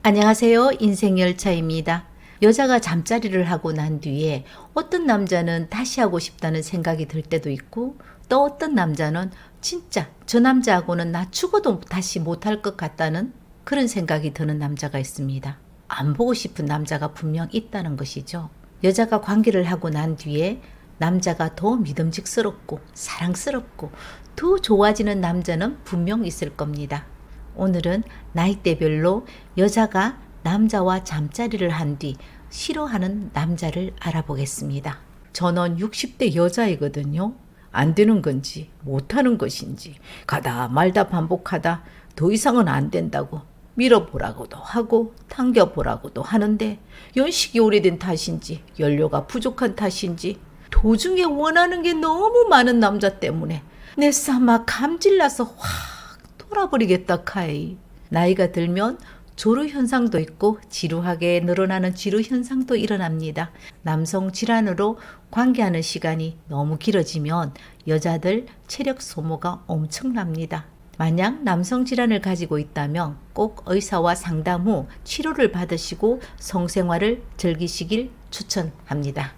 안녕하세요. 인생열차입니다. 여자가 잠자리를 하고 난 뒤에 어떤 남자는 다시 하고 싶다는 생각이 들 때도 있고, 또 어떤 남자는 진짜 저 남자하고는 나 죽어도 다시 못할 것 같다는 그런 생각이 드는 남자가 있습니다. 안 보고 싶은 남자가 분명 있다는 것이죠. 여자가 관계를 하고 난 뒤에 남자가 더 믿음직스럽고 사랑스럽고 더 좋아지는 남자는 분명 있을 겁니다. 오늘은 나이대별로 여자가 남자와 잠자리를 한 뒤 싫어하는 남자를 알아보겠습니다. 저는 60대 여자이거든요. 안 되는 건지 못하는 것인지 가다 말다 반복하다 더 이상은 안 된다고 밀어보라고도 하고 당겨보라고도 하는데, 연식이 오래된 탓인지 연료가 부족한 탓인지 도중에 원하는 게 너무 많은 남자 때문에 내 싸마 감질나서 확 돌아버리겠다 카이. 나이가 들면 조루 현상도 있고 지루하게 늘어나는 지루 현상도 일어납니다. 남성 질환으로 관계하는 시간이 너무 길어지면 여자들 체력 소모가 엄청납니다. 만약 남성 질환을 가지고 있다면 꼭 의사와 상담 후 치료를 받으시고 성생활을 즐기시길 추천합니다.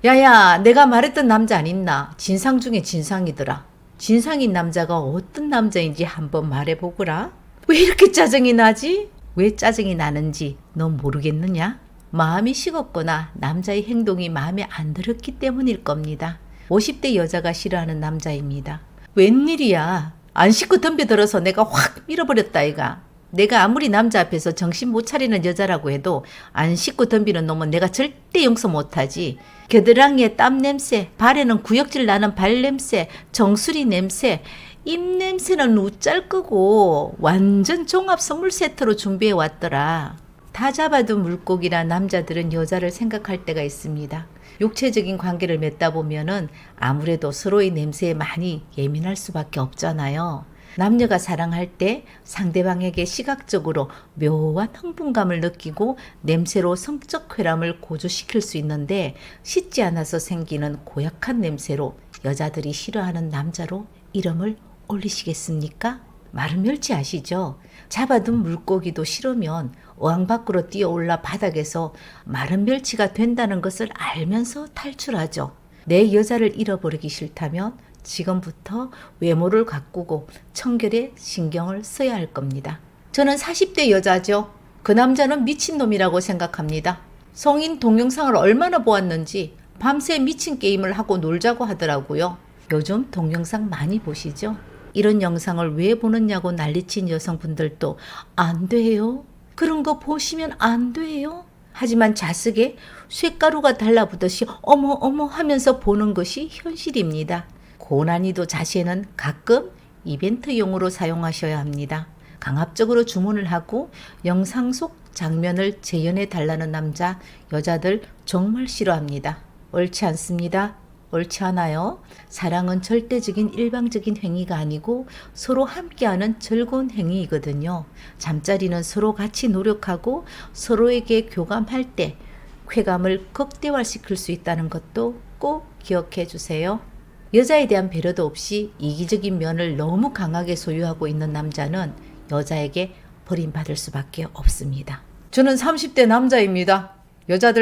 야야, 내가 말했던 남자 안 있나? 진상 중에 진상이더라. 진상인 남자가 어떤 남자인지 한번 말해보거라. 왜 이렇게 짜증이 나지? 왜 짜증이 나는지 넌 모르겠느냐? 마음이 식었거나 남자의 행동이 마음에 안 들었기 때문일 겁니다. 50대 여자가 싫어하는 남자입니다. 웬일이야? 안 씻고 덤벼들어서 내가 확 밀어버렸다 이가. 내가 아무리 남자 앞에서 정신 못 차리는 여자라고 해도 안 씻고 덤비는 놈은 내가 절대 용서 못하지. 겨드랑이에 땀 냄새, 발에는 구역질 나는 발 냄새, 정수리 냄새, 입 냄새는 우짤 끄고 완전 종합 선물 세트로 준비해 왔더라. 다 잡아둔 물고기라 남자들은 여자를 생각할 때가 있습니다. 육체적인 관계를 맺다 보면은 아무래도 서로의 냄새에 많이 예민할 수밖에 없잖아요. 남녀가 사랑할 때 상대방에게 시각적으로 묘한 흥분감을 느끼고 냄새로 성적 쾌감을 고조시킬 수 있는데, 씻지 않아서 생기는 고약한 냄새로 여자들이 싫어하는 남자로 이름을 올리시겠습니까? 마른 멸치 아시죠? 잡아둔 물고기도 싫으면 어항 밖으로 뛰어올라 바닥에서 마른 멸치가 된다는 것을 알면서 탈출하죠. 내 여자를 잃어버리기 싫다면 지금부터 외모를 가꾸고 청결에 신경을 써야 할 겁니다. 저는 40대 여자죠. 그 남자는 미친놈이라고 생각합니다. 성인 동영상을 얼마나 보았는지 밤새 미친 게임을 하고 놀자고 하더라고요. 요즘 동영상 많이 보시죠? 이런 영상을 왜 보느냐고 난리친 여성분들도 안 돼요. 그런 거 보시면 안 돼요. 하지만 자석에 쇳가루가 달라붙듯이 어머 어머 하면서 보는 것이 현실입니다. 고난이도 자세는 가끔 이벤트용으로 사용하셔야 합니다. 강압적으로 주문을 하고 영상 속 장면을 재현해 달라는 남자, 여자들 정말 싫어합니다. 옳지 않습니다. 옳지 않아요. 사랑은 절대적인 일방적인 행위가 아니고 서로 함께하는 즐거운 행위이거든요. 잠자리는 서로 같이 노력하고 서로에게 교감할 때 쾌감을 극대화시킬 수 있다는 것도 꼭 기억해 주세요. 여자에 대한 배려도 없이 이기적인 면을 너무 강하게 소유하고 있는 남자는 여자에게 버림받을 수밖에 없습니다. 저는 30대 남자입니다.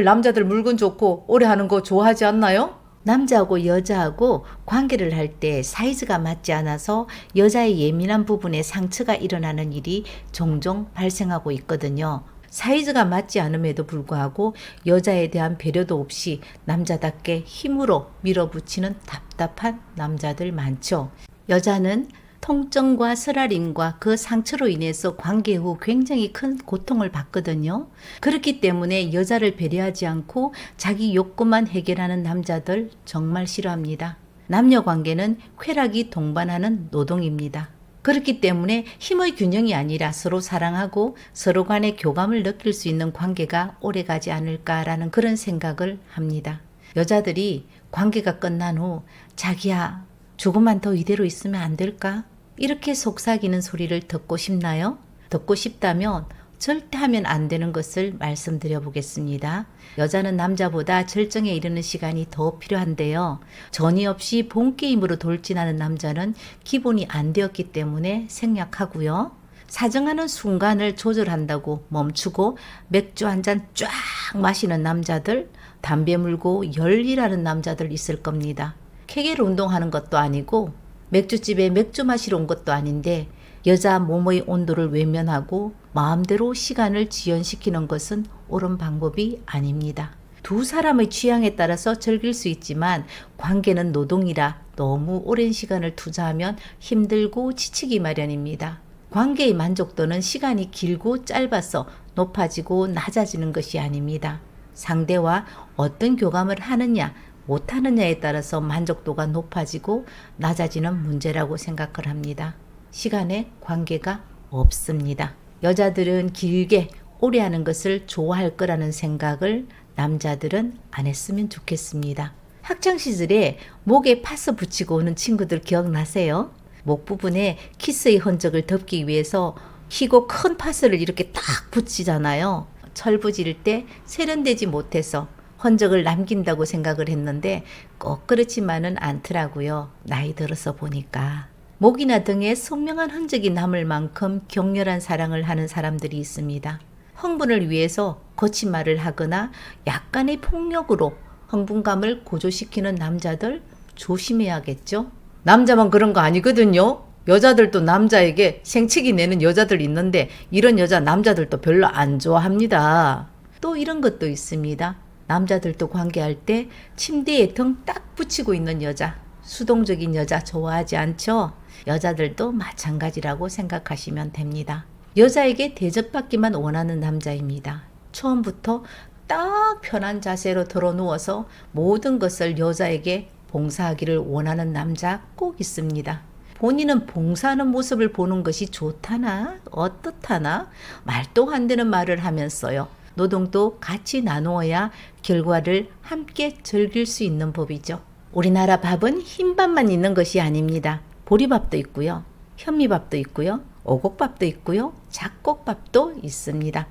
남자들 물건 좋고 오래 하는 거 좋아하지 않나요? 남자하고 여자하고 관계를 할 때 사이즈가 맞지 않아서 여자의 예민한 부분에 상처가 일어나는 일이 종종 발생하고 있거든요. 사이즈가 맞지 않음에도 불구하고 여자에 대한 배려도 없이 남자답게 힘으로 밀어붙이는 답답한 남자들 많죠. 여자는 통증과 쓰라림과 그 상처로 인해서 관계 후 굉장히 큰 고통을 받거든요. 그렇기 때문에 여자를 배려하지 않고 자기 욕구만 해결하는 남자들 정말 싫어합니다. 남녀 관계는 쾌락이 동반하는 노동입니다. 그렇기 때문에 힘의 균형이 아니라 서로 사랑하고 서로 간의 교감을 느낄 수 있는 관계가 오래가지 않을까라는 그런 생각을 합니다. 여자들이 관계가 끝난 후 자기야 조금만 더 이대로 있으면 안 될까? 이렇게 속삭이는 소리를 듣고 싶나요? 듣고 싶다면 절대 하면 안 되는 것을 말씀드려 보겠습니다. 여자는 남자보다 절정에 이르는 시간이 더 필요한데요. 전이 없이 본게임으로 돌진하는 남자는 기본이 안 되었기 때문에 생략하고요. 사정하는 순간을 조절한다고 멈추고 맥주 한 잔 쫙 마시는 남자들, 담배 물고 열일하는 남자들 있을 겁니다. 케겔 운동하는 것도 아니고 맥주집에 맥주 마시러 온 것도 아닌데 여자 몸의 온도를 외면하고 마음대로 시간을 지연시키는 것은 옳은 방법이 아닙니다. 두 사람의 취향에 따라서 즐길 수 있지만 관계는 노동이라 너무 오랜 시간을 투자하면 힘들고 지치기 마련입니다. 관계의 만족도는 시간이 길고 짧아서 높아지고 낮아지는 것이 아닙니다. 상대와 어떤 교감을 하느냐 못하느냐에 따라서 만족도가 높아지고 낮아지는 문제라고 생각을 합니다. 시간에 관계가 없습니다. 여자들은 길게 오래 하는 것을 좋아할 거라는 생각을 남자들은 안 했으면 좋겠습니다. 학창시절에 목에 파스 붙이고 오는 친구들 기억나세요? 목 부분에 키스의 흔적을 덮기 위해서 희고 큰 파스를 이렇게 딱 붙이잖아요. 철부지를 때 세련되지 못해서 흔적을 남긴다고 생각을 했는데 꼭 그렇지만은 않더라고요. 나이 들어서 보니까. 목이나 등에 선명한 흔적이 남을 만큼 격렬한 사랑을 하는 사람들이 있습니다. 흥분을 위해서 거친 말을 하거나 약간의 폭력으로 흥분감을 고조시키는 남자들 조심해야겠죠? 남자만 그런 거 아니거든요. 여자들도 남자에게 생채기 내는 여자들 있는데 이런 여자 남자들도 별로 안 좋아합니다. 또 이런 것도 있습니다. 남자들도 관계할 때 침대에 등 딱 붙이고 있는 여자, 수동적인 여자 좋아하지 않죠? 여자들도 마찬가지라고 생각하시면 됩니다. 여자에게 대접받기만 원하는 남자입니다. 처음부터 딱 편한 자세로 들어누워서 모든 것을 여자에게 봉사하기를 원하는 남자 꼭 있습니다. 본인은 봉사하는 모습을 보는 것이 좋다나 어떻다나 말도 안 되는 말을 하면서요. 노동도 같이 나누어야 결과를 함께 즐길 수 있는 법이죠. 우리나라 밥은 흰밥만 있는 것이 아닙니다. 보리밥도 있고요. 현미밥도 있고요. 오곡밥도 있고요. 잡곡밥도 있습니다.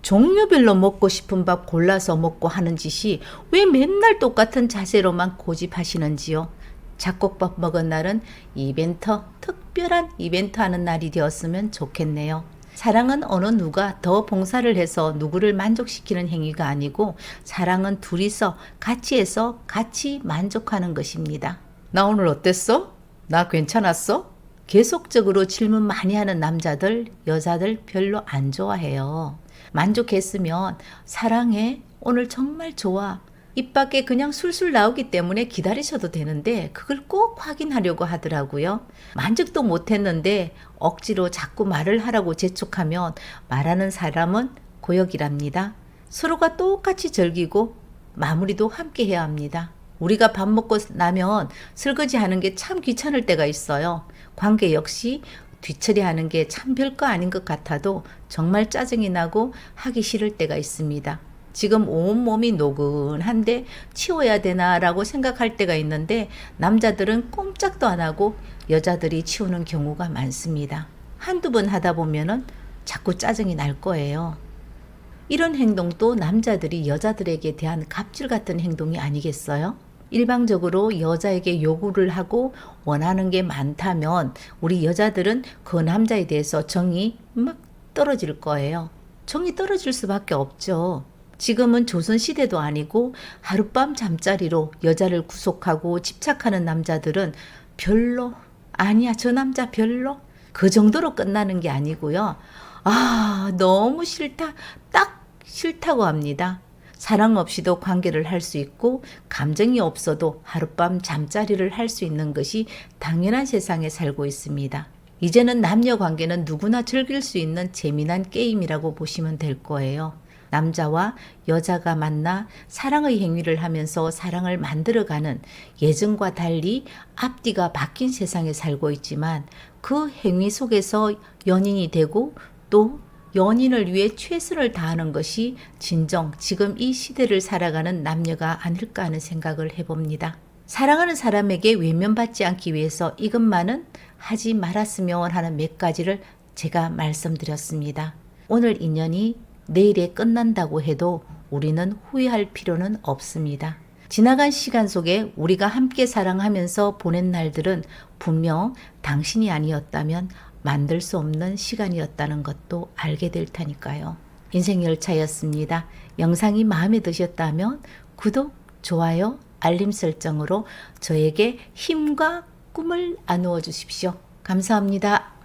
종류별로 먹고 싶은 밥 골라서 먹고 하는 짓이 왜 맨날 똑같은 자세로만 고집하시는지요. 잡곡밥 먹은 날은 이벤트, 특별한 이벤트 하는 날이 되었으면 좋겠네요. 사랑은 어느 누가 더 봉사를 해서 누구를 만족시키는 행위가 아니고 사랑은 둘이서 같이 해서 같이 만족하는 것입니다. 나 오늘 어땠어? 나 괜찮았어? 계속적으로 질문 많이 하는 남자들, 여자들 별로 안 좋아해요. 만족했으면 사랑해, 오늘 정말 좋아. 입 밖에 그냥 술술 나오기 때문에 기다리셔도 되는데 그걸 꼭 확인하려고 하더라고요. 만족도 못했는데 억지로 자꾸 말을 하라고 재촉하면 말하는 사람은 고역이랍니다. 서로가 똑같이 즐기고 마무리도 함께 해야 합니다. 우리가 밥 먹고 나면 설거지 하는 게 참 귀찮을 때가 있어요. 관계 역시 뒤처리하는 게 참 별거 아닌 것 같아도 정말 짜증이 나고 하기 싫을 때가 있습니다. 지금 온몸이 노근한데 치워야 되나라고 생각할 때가 있는데 남자들은 꼼짝도 안 하고 여자들이 치우는 경우가 많습니다. 한두 번 하다 보면은 자꾸 짜증이 날 거예요. 이런 행동도 남자들이 여자들에게 대한 갑질 같은 행동이 아니겠어요? 일방적으로 여자에게 요구를 하고 원하는 게 많다면 우리 여자들은 그 남자에 대해서 정이 막 떨어질 거예요. 정이 떨어질 수밖에 없죠. 지금은 조선시대도 아니고 하룻밤 잠자리로 여자를 구속하고 집착하는 남자들은 별로, 아니야 저 남자 별로, 그 정도로 끝나는 게 아니고요. 아, 너무 싫다, 딱 싫다고 합니다. 사랑 없이도 관계를 할 수 있고 감정이 없어도 하룻밤 잠자리를 할 수 있는 것이 당연한 세상에 살고 있습니다. 이제는 남녀 관계는 누구나 즐길 수 있는 재미난 게임이라고 보시면 될 거예요. 남자와 여자가 만나 사랑의 행위를 하면서 사랑을 만들어가는 예전과 달리 앞뒤가 바뀐 세상에 살고 있지만 그 행위 속에서 연인이 되고 또 연인을 위해 최선을 다하는 것이 진정 지금 이 시대를 살아가는 남녀가 아닐까 하는 생각을 해봅니다. 사랑하는 사람에게 외면받지 않기 위해서 이것만은 하지 말았으면 하는 몇 가지를 제가 말씀드렸습니다. 오늘 인연이 내일에 끝난다고 해도 우리는 후회할 필요는 없습니다. 지나간 시간 속에 우리가 함께 사랑하면서 보낸 날들은 분명 당신이 아니었다면 만들 수 없는 시간이었다는 것도 알게 될 테니까요. 인생열차였습니다. 영상이 마음에 드셨다면 구독, 좋아요, 알림 설정으로 저에게 힘과 꿈을 나누어 주십시오. 감사합니다.